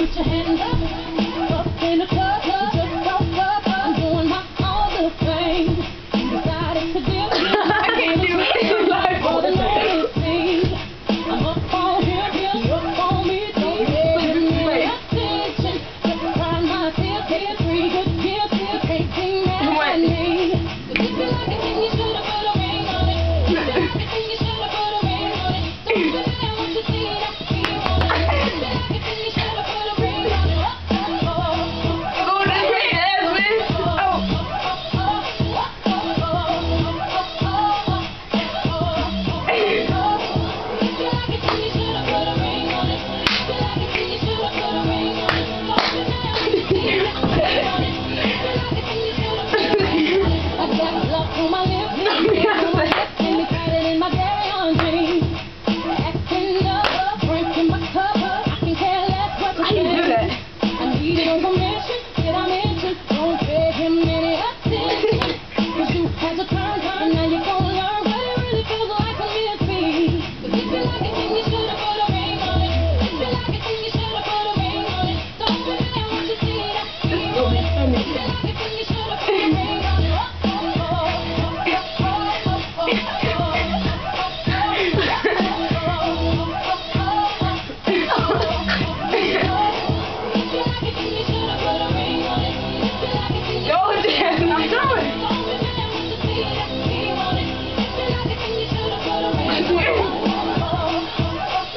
Put your hands up in the club, just woke up. I'm doing my own little thing. You decided to do it. I can't do it. For the last thing. I'm up on him, you up on me. Don't give me attention. Just cry my tears, tears free. Good gifts, you can't be mad at me. If you feel like it, then you should have put a ring on it. If you feel like it, then you should have put a ring on it. Don't you feel that what you see, that's what you want it. If you feel like it, then you should have put a ring on it. Oh, that's great, Asmund. Oh.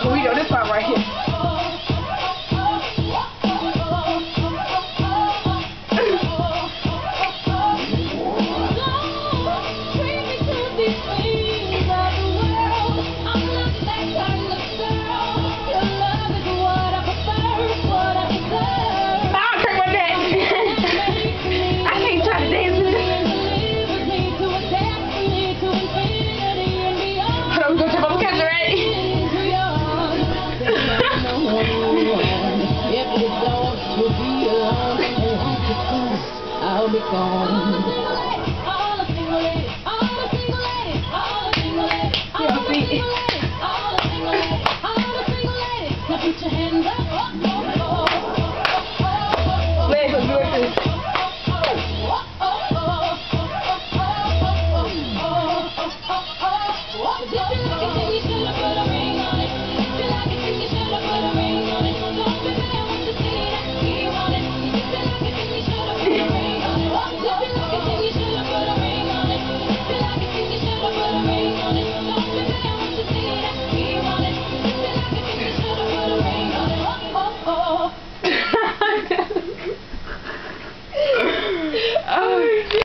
We know this part right here. I'll be gone.